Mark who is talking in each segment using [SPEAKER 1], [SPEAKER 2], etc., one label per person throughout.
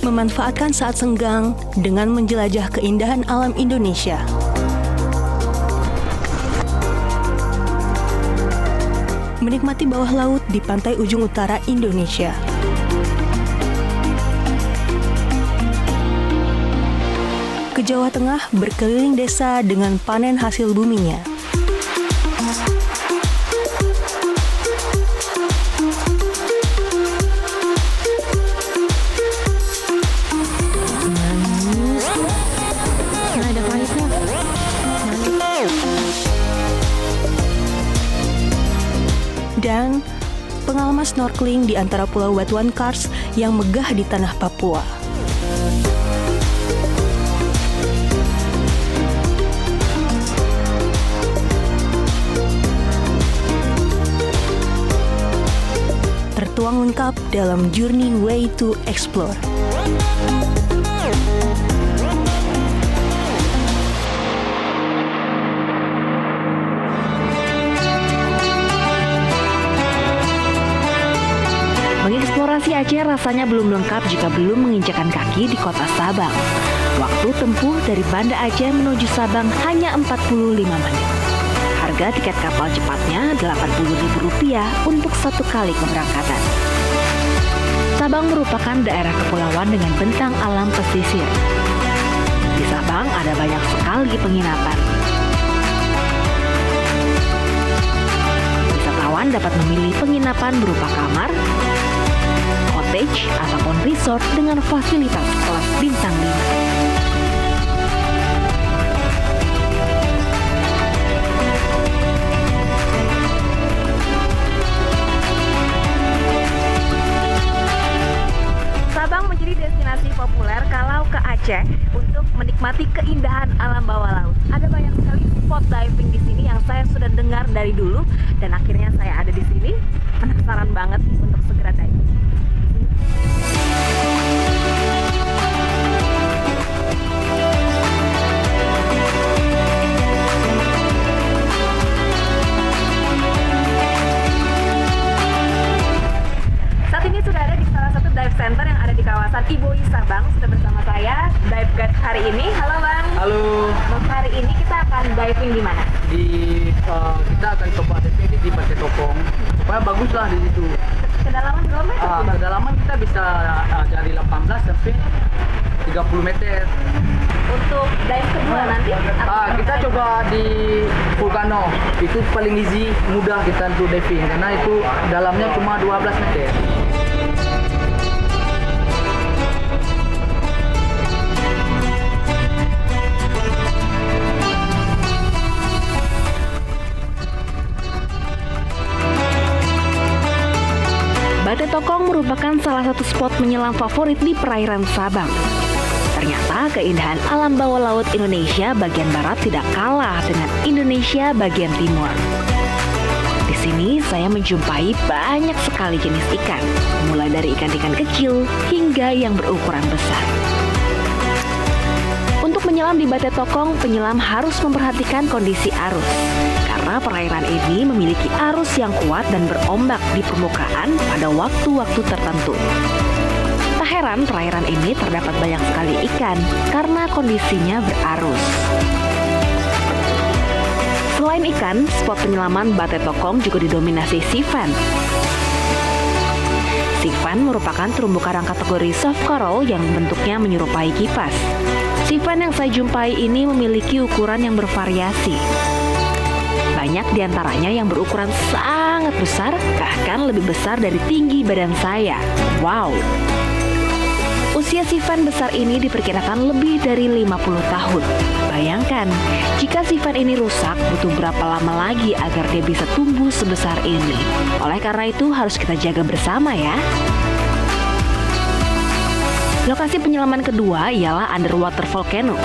[SPEAKER 1] memanfaatkan saat senggang dengan menjelajah keindahan alam Indonesia. Menikmati bawah laut di pantai ujung utara Indonesia. Ke Jawa Tengah berkeliling desa dengan panen hasil buminya. Dan pengalaman snorkeling di antara pulau batuan kars yang megah di tanah Papua. Tertuang lengkap dalam Journey Way to Explore.
[SPEAKER 2] Mengeksplorasi Aceh rasanya belum lengkap jika belum menginjakan kaki di kota Sabang. Waktu tempuh dari Banda Aceh menuju Sabang hanya 45 menit. Harga tiket kapal cepatnya Rp80.000 untuk satu kali keberangkatan. Sabang merupakan daerah kepulauan dengan bentang alam pesisir. Di Sabang ada banyak sekali penginapan. Wisatawan dapat memilih penginapan berupa kamar, cottage, ataupun resort dengan fasilitas kelas bintang 5. Sabang menjadi destinasi populer kalau ke Aceh untuk menikmati keindahan alam bawah laut. Ada banyak sekali spot diving di sini yang saya sudah dengar dari dulu dan akhirnya saya ada di sini. Penasaran banget untuk segera diving. Saat ini sudah ada di salah satu dive center yang ada di kawasan Iboi Sabang. Sudah bersama saya dive guide hari ini. Halo Bang.
[SPEAKER 3] Halo.
[SPEAKER 2] Bang, hari ini kita akan diving di mana?
[SPEAKER 3] Kita akan coba diving di Bate Tokong. Supaya bagus lah di situ.
[SPEAKER 2] Kedalaman berapa meter?
[SPEAKER 3] Kedalaman kita bisa dari 18 sampai 30 meter.
[SPEAKER 2] Untuk dive kedua nanti?
[SPEAKER 3] Kita coba di Vulcano. Itu paling easy, mudah kita untuk diving karena itu dalamnya cuma 12 meter.
[SPEAKER 2] Bate Tokong merupakan salah satu spot menyelam favorit di perairan Sabang. Ternyata keindahan alam bawah laut Indonesia bagian barat tidak kalah dengan Indonesia bagian timur. Di sini saya menjumpai banyak sekali jenis ikan, mulai dari ikan-ikan kecil hingga yang berukuran besar. Untuk menyelam di Bate Tokong, penyelam harus memperhatikan kondisi arus. Karena perairan ini memiliki arus yang kuat dan berombak di permukaan pada waktu-waktu tertentu. Tak heran perairan ini terdapat banyak sekali ikan karena kondisinya berarus. Selain ikan, spot penyelaman Bate Tokong juga didominasi sea fan. Sea fan merupakan terumbu karang kategori soft coral yang bentuknya menyerupai kipas. Sea fan yang saya jumpai ini memiliki ukuran yang bervariasi. Banyak diantaranya yang berukuran sangat besar, bahkan lebih besar dari tinggi badan saya. Wow! Usia sea fan besar ini diperkirakan lebih dari 50 tahun. Bayangkan, jika sea fan ini rusak, butuh berapa lama lagi agar dia bisa tumbuh sebesar ini. Oleh karena itu, harus kita jaga bersama ya. Lokasi penyelaman kedua ialah underwater volcano.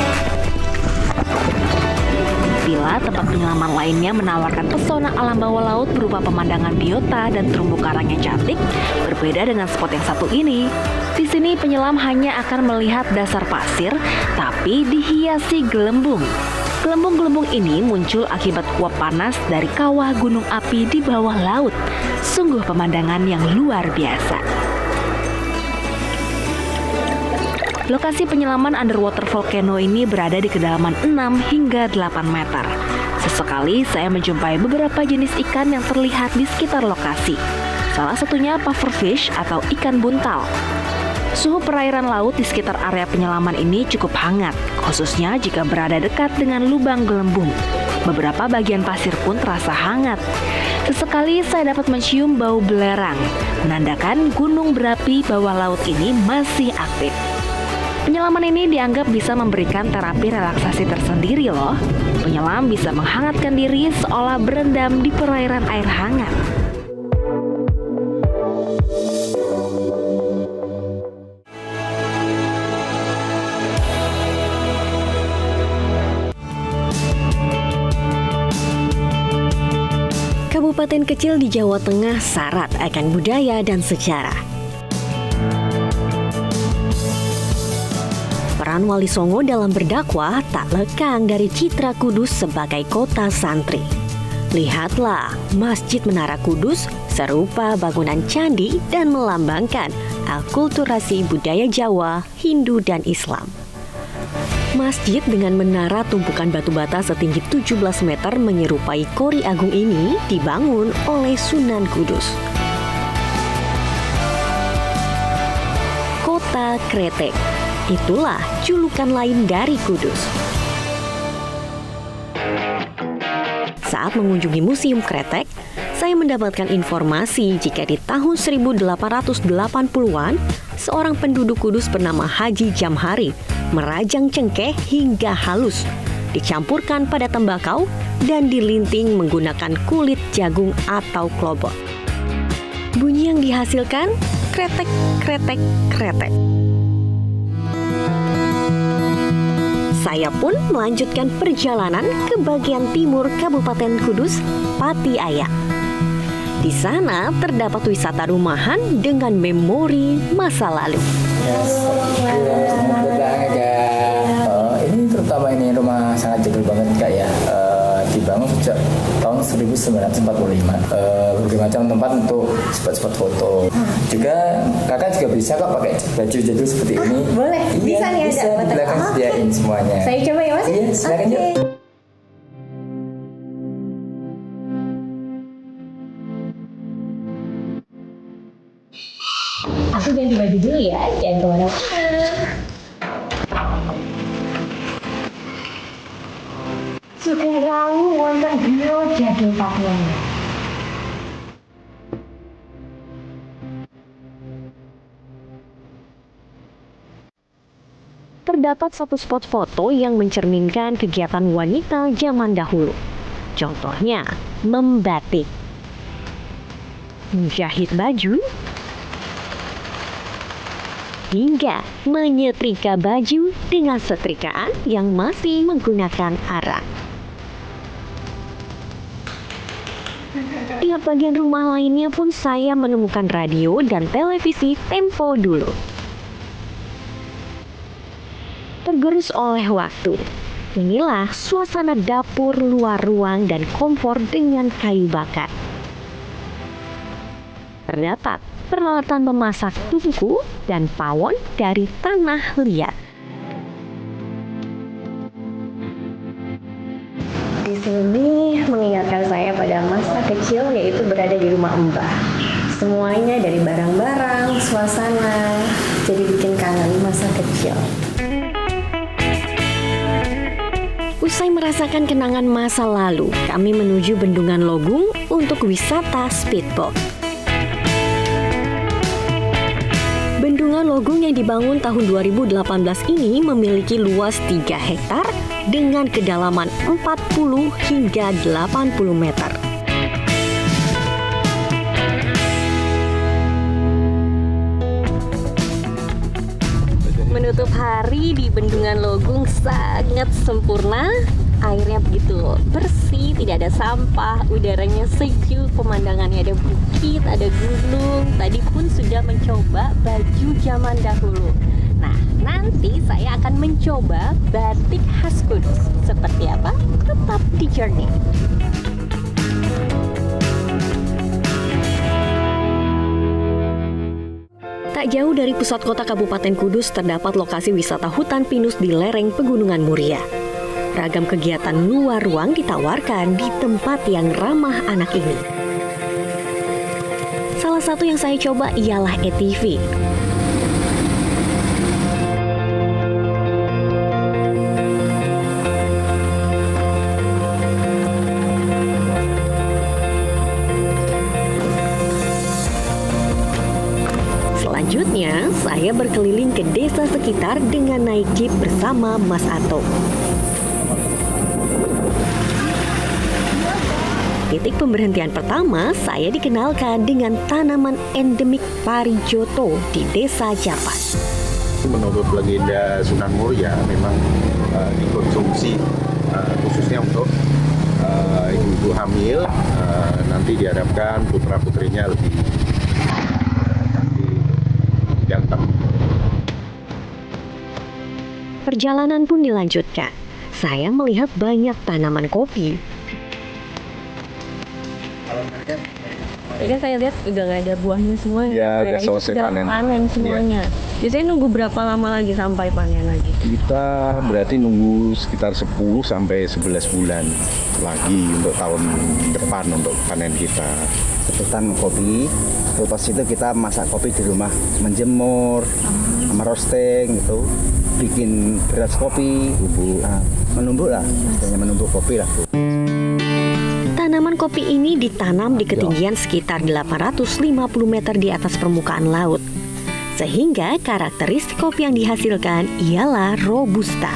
[SPEAKER 2] Bila tempat penyelaman lainnya menawarkan pesona alam bawah laut berupa pemandangan biota dan terumbu karang yang cantik, berbeda dengan spot yang satu ini. Di sini penyelam hanya akan melihat dasar pasir, tapi dihiasi gelembung. Gelembung-gelembung ini muncul akibat uap panas dari kawah gunung api di bawah laut. Sungguh pemandangan yang luar biasa. Lokasi penyelaman underwater volcano ini berada di kedalaman 6 hingga 8 meter. Sesekali saya menjumpai beberapa jenis ikan yang terlihat di sekitar lokasi. Salah satunya pufferfish atau ikan buntal. Suhu perairan laut di sekitar area penyelaman ini cukup hangat, khususnya jika berada dekat dengan lubang gelembung. Beberapa bagian pasir pun terasa hangat. Sesekali saya dapat mencium bau belerang, menandakan gunung berapi bawah laut ini masih aktif. Penyelaman ini dianggap bisa memberikan terapi relaksasi tersendiri loh. Penyelam bisa menghangatkan diri seolah berendam di perairan air hangat.
[SPEAKER 4] Kabupaten kecil di Jawa Tengah syarat akan budaya dan sejarah. Peran Wali Songo dalam berdakwah tak lekang dari citra Kudus sebagai kota santri. Lihatlah, Masjid Menara Kudus serupa bangunan candi dan melambangkan akulturasi budaya Jawa, Hindu, dan Islam. Masjid dengan menara tumpukan batu bata setinggi 17 meter menyerupai Kori Agung ini dibangun oleh Sunan Kudus. Kota Kretek, itulah julukan lain dari Kudus. Saat mengunjungi Museum Kretek, saya mendapatkan informasi jika di tahun 1880-an, seorang penduduk Kudus bernama Haji Jamhari merajang cengkeh hingga halus, dicampurkan pada tembakau dan dilinting menggunakan kulit jagung atau klobok. Bunyi yang dihasilkan kretek, kretek, kretek. Saya pun melanjutkan perjalanan ke bagian timur Kabupaten Kudus, Pati Ayak. Di sana terdapat wisata rumahan dengan memori masa lalu.
[SPEAKER 5] Ini terutama ini rumah sangat jadul banget Kak ya. Dibangun sejak tahun 1945. Berbagai macam tempat untuk spot-spot foto. Juga kakak juga bisa kok pakai baju jadul seperti ini.
[SPEAKER 6] Boleh, bisa nih
[SPEAKER 5] bisa,
[SPEAKER 6] ada.
[SPEAKER 5] Di belakang sediain semuanya.
[SPEAKER 6] Saya coba ya Mas.
[SPEAKER 5] Iya, silakan yuk.
[SPEAKER 6] Aku ganti baju dulu ya, jangan kemana-mana. Sekarang wonten griya jadul Papua.
[SPEAKER 4] Terdapat satu spot foto yang mencerminkan kegiatan wanita zaman dahulu. Contohnya, membatik, menjahit baju, hingga menyetrika baju dengan setrikaan yang masih menggunakan arang. Di bagian rumah lainnya pun saya menemukan radio dan televisi Tempo dulu. Tergerus oleh waktu, inilah suasana dapur luar ruang dan kompor dengan kayu bakar. Terdapat peralatan memasak tungku dan pawon dari tanah liat.
[SPEAKER 6] Di sini mengingatkan saya pada masa kecil, yaitu berada di rumah Mbah. Semuanya dari barang-barang, suasana, jadi bikin kangen masa kecil.
[SPEAKER 4] Usai merasakan kenangan masa lalu, kami menuju Bendungan Logung untuk wisata speedboat. Bendungan Logung yang dibangun tahun 2018 ini memiliki luas 3 hektar dengan kedalaman 40 hingga 80 meter. Menutup hari di Bendungan Logung sangat sempurna. Airnya begitu bersih, tidak ada sampah, udaranya sejuk, pemandangannya ada bukit, ada gunung. Tadi pun sudah mencoba baju zaman dahulu. Nah, nanti saya akan mencoba batik khas Kudus. Seperti apa? Tetap di Journey. Tak Tak jauh dari pusat kota Kabupaten Kudus terdapat lokasi wisata hutan pinus di lereng Pegunungan Muria. Ragam kegiatan luar ruang ditawarkan di tempat yang ramah anak ini. Salah satu yang saya coba ialah ATV. Selanjutnya, saya berkeliling ke desa sekitar dengan naik jeep bersama Mas Ato. Titik pemberhentian pertama, saya dikenalkan dengan tanaman endemik Parijoto di Desa Japan.
[SPEAKER 7] Menurut legenda Sunan Muria, memang dikonsumsi khususnya untuk ibu-ibu hamil, nanti diharapkan putra-putrinya lebih ganteng.
[SPEAKER 4] Perjalanan pun dilanjutkan. Saya melihat banyak tanaman kopi.
[SPEAKER 6] Kan saya lihat udah nggak ada buahnya semua.
[SPEAKER 7] Ya, udah selesai panen.
[SPEAKER 6] Panen semuanya. Biasanya nunggu berapa lama lagi sampai panen lagi?
[SPEAKER 7] Kita berarti nunggu sekitar 10 sampai 11 bulan lagi untuk tahun depan untuk panen kita.
[SPEAKER 8] Sebutan kopi, lepas itu kita masak kopi di rumah, menjemur, sama roasting gitu, bikin beras kopi, menumbuk lah, istilahnya menumbuk kopi lah.
[SPEAKER 4] Tanaman kopi ini ditanam di ketinggian sekitar 850 meter di atas permukaan laut. Sehingga karakteristik kopi yang dihasilkan ialah Robusta.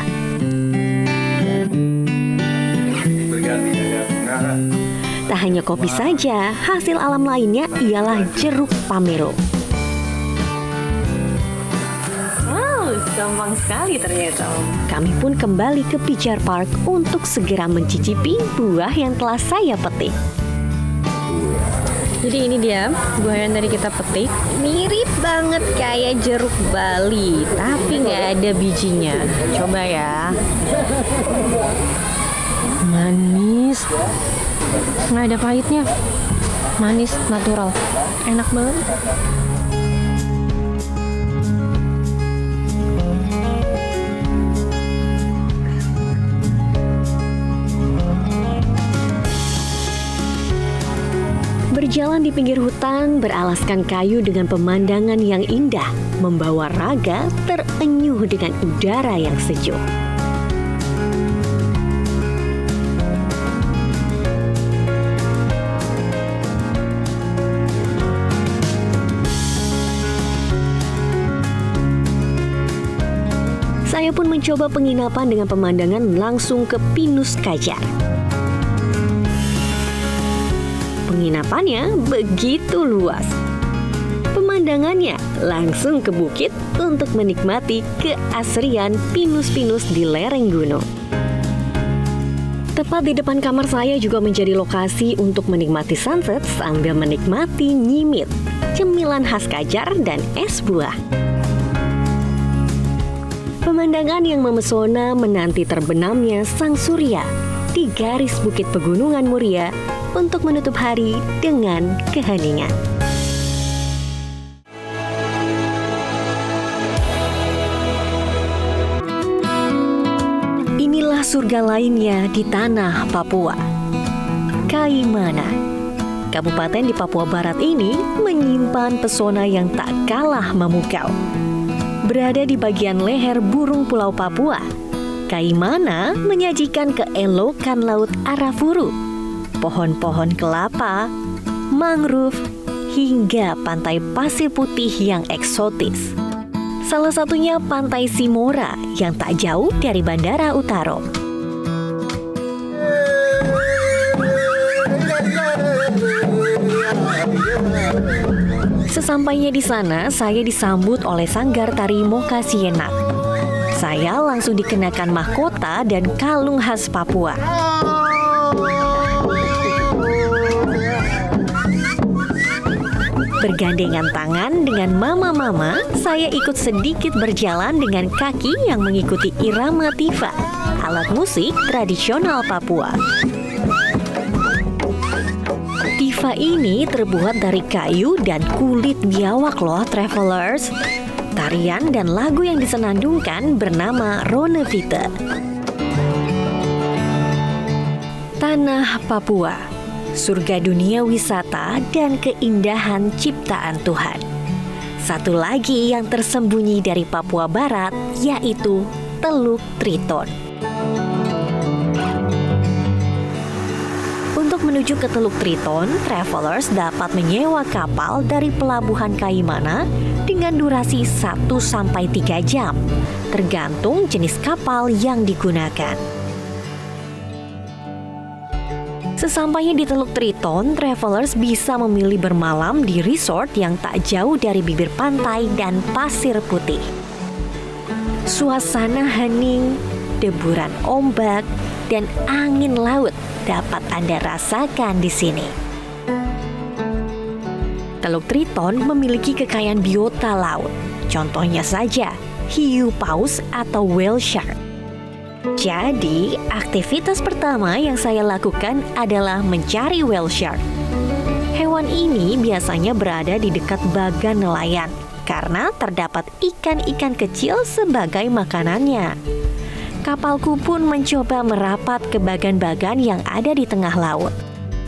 [SPEAKER 4] Tak hanya kopi saja, hasil alam lainnya ialah jeruk pamelo.
[SPEAKER 6] Gampang sekali ternyata.
[SPEAKER 4] Kami pun kembali ke Pijar Park untuk segera mencicipi buah yang telah saya petik.
[SPEAKER 6] Jadi ini dia buah yang tadi kita petik. Mirip banget kayak jeruk Bali, tapi nggak ada bijinya. Coba ya. Manis, nggak ada pahitnya. Manis, natural, enak banget.
[SPEAKER 4] Berjalan di pinggir hutan beralaskan kayu dengan pemandangan yang indah, membawa raga terenyuh dengan udara yang sejuk. Saya pun mencoba penginapan dengan pemandangan langsung ke Pinus Kajar. Penginapannya begitu luas. Pemandangannya langsung ke bukit untuk menikmati keasrian pinus-pinus di lereng gunung. Tepat di depan kamar saya juga menjadi lokasi untuk menikmati sunset sambil menikmati nyimit, cemilan khas Kajar dan es buah. Pemandangan yang memesona menanti terbenamnya sang surya di garis bukit Pegunungan Muria untuk menutup hari dengan keheningan. Inilah surga lainnya di tanah Papua. Kaimana, kabupaten di Papua Barat ini menyimpan pesona yang tak kalah memukau. Berada di bagian leher burung Pulau Papua, Kaimana menyajikan keelokan laut Arafuru, pohon-pohon kelapa, mangrove, hingga pantai pasir putih yang eksotis. Salah satunya Pantai Simora yang tak jauh dari Bandara Utaro. Sesampainya di sana, saya disambut oleh sanggar tari Moka Sienak. Saya langsung dikenakan mahkota dan kalung khas Papua. Bergandengan tangan dengan mama-mama, saya ikut sedikit berjalan dengan kaki yang mengikuti irama tifa, alat musik tradisional Papua. Riva ini terbuat dari kayu dan kulit biawak loh, travelers. Tarian dan lagu yang disenandungkan bernama Ronevite. Tanah Papua, surga dunia wisata dan keindahan ciptaan Tuhan. Satu lagi yang tersembunyi dari Papua Barat, yaitu Teluk Triton. Untuk menuju ke Teluk Triton, travelers dapat menyewa kapal dari Pelabuhan Kaimana dengan durasi 1-3 jam, tergantung jenis kapal yang digunakan. Sesampainya di Teluk Triton, travelers bisa memilih bermalam di resort yang tak jauh dari bibir pantai dan pasir putih. Suasana hening, deburan ombak, dan angin laut dapat Anda rasakan di sini. Teluk Triton memiliki kekayaan biota laut. Contohnya saja, hiu paus atau whale shark. Jadi, aktivitas pertama yang saya lakukan adalah mencari whale shark. Hewan ini biasanya berada di dekat bagan nelayan karena terdapat ikan-ikan kecil sebagai makanannya. Kapalku pun mencoba merapat ke bagan-bagan yang ada di tengah laut.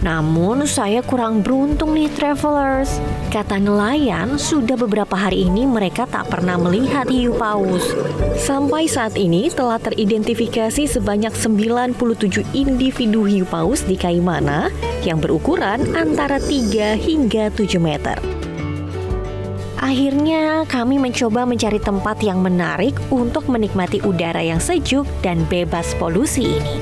[SPEAKER 4] Namun saya kurang beruntung nih travelers. Kata nelayan, sudah beberapa hari ini mereka tak pernah melihat hiu paus. Sampai saat ini telah teridentifikasi sebanyak 97 individu hiu paus di Kaimana yang berukuran antara 3 hingga 7 meter. Akhirnya kami mencoba mencari tempat yang menarik untuk menikmati udara yang sejuk dan bebas polusi ini.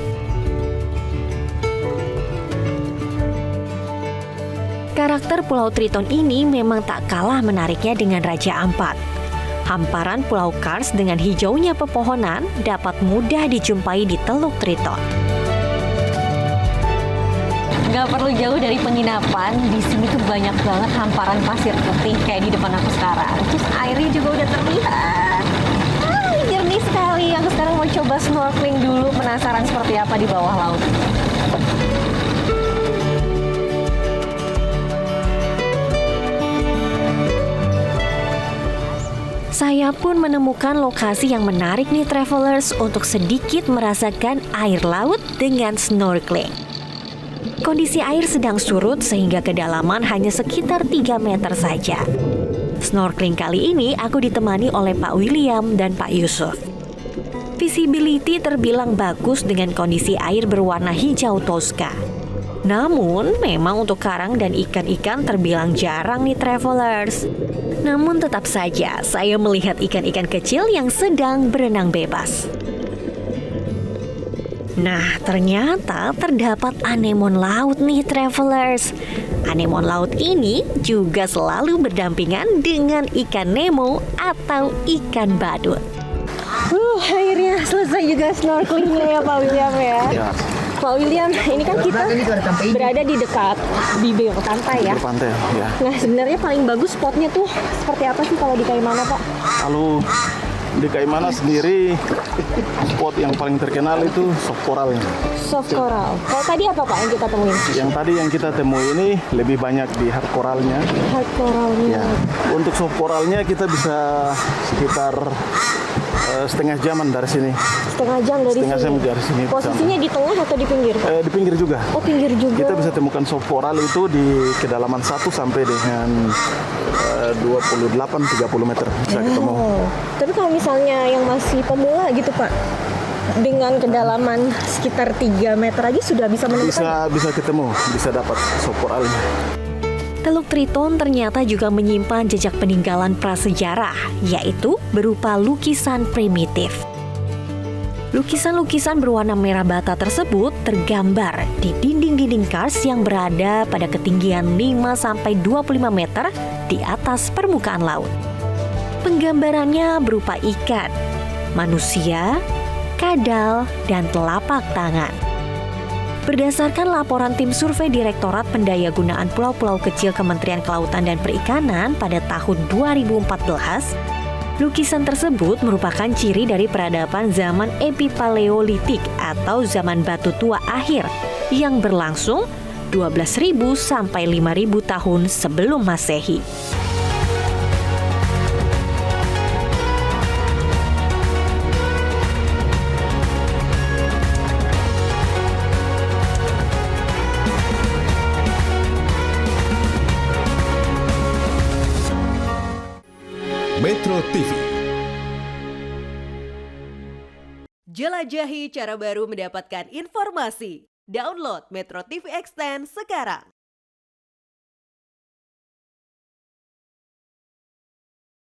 [SPEAKER 4] Karakter Pulau Triton ini memang tak kalah menariknya dengan Raja Ampat. Hamparan Pulau Kars dengan hijaunya pepohonan dapat mudah dijumpai di Teluk Triton. Gak perlu jauh dari penginapan, di sini tuh banyak banget hamparan pasir putih kayak di depan aku sekarang. Terus airnya juga udah terlihat. Jernih sekali. Aku sekarang mau coba snorkeling dulu, penasaran seperti apa di bawah laut. Saya pun menemukan lokasi yang menarik nih travelers untuk sedikit merasakan air laut dengan snorkeling. Kondisi air sedang surut sehingga kedalaman hanya sekitar 3 meter saja. Snorkeling kali ini aku ditemani oleh Pak William dan Pak Yusuf. Visibility terbilang bagus dengan kondisi air berwarna hijau toska. Namun memang untuk karang dan ikan-ikan terbilang jarang nih travelers. Namun tetap saja saya melihat ikan-ikan kecil yang sedang berenang bebas. Nah, ternyata terdapat anemon laut nih travelers. Anemon laut ini juga selalu berdampingan dengan ikan Nemo atau ikan badut. Akhirnya selesai juga snorkelingnya ya Pak William ya. Pak William, ini kan kita berada di dekat bibir pantai ya.
[SPEAKER 7] Bibir pantai, ya.
[SPEAKER 4] Nah, sebenarnya paling bagus spotnya tuh seperti apa sih kalau di Kaimana, Pak?
[SPEAKER 7] Kalau di Kaimana sendiri, spot yang paling terkenal itu soft coralnya.
[SPEAKER 4] Soft coral. Kalau tadi apa Pak yang kita temuin?
[SPEAKER 7] Yang tadi yang kita temui ini lebih banyak di hard coralnya.
[SPEAKER 4] Hard coralnya.
[SPEAKER 7] Ya. Untuk soft coralnya kita bisa sekitar setengah jaman dari sini.
[SPEAKER 4] Setengah jam dari
[SPEAKER 7] setengah
[SPEAKER 4] sini?
[SPEAKER 7] jam dari sini.
[SPEAKER 4] Posisinya di tengah atau di pinggir?
[SPEAKER 7] Di pinggir juga.
[SPEAKER 4] Oh, pinggir juga.
[SPEAKER 7] Kita bisa temukan soft coral itu di kedalaman 1 sampai dengan 28-30 meter bisa ketemu.
[SPEAKER 4] Tapi kalau misalnya yang masih pemula gitu Pak, dengan kedalaman sekitar 3 meter aja sudah bisa menemukan?
[SPEAKER 7] Bisa ketemu, bisa dapat soft coralnya.
[SPEAKER 4] Teluk Triton ternyata juga menyimpan jejak peninggalan prasejarah, yaitu berupa lukisan primitif. Lukisan-lukisan berwarna merah bata tersebut tergambar di dinding-dinding kars yang berada pada ketinggian 5-25 meter di atas permukaan laut. Penggambarannya berupa ikan, manusia, kadal, dan telapak tangan. Berdasarkan laporan tim survei Direktorat Pendayagunaan Pulau-Pulau Kecil Kementerian Kelautan dan Perikanan pada tahun 2014, lukisan tersebut merupakan ciri dari peradaban zaman Epipaleolitik atau zaman batu tua akhir yang berlangsung 12.000 sampai 5.000 tahun sebelum Masehi.
[SPEAKER 9] Metro TV.
[SPEAKER 10] Jelajahi cara baru mendapatkan informasi. Download Metro TV Extend sekarang.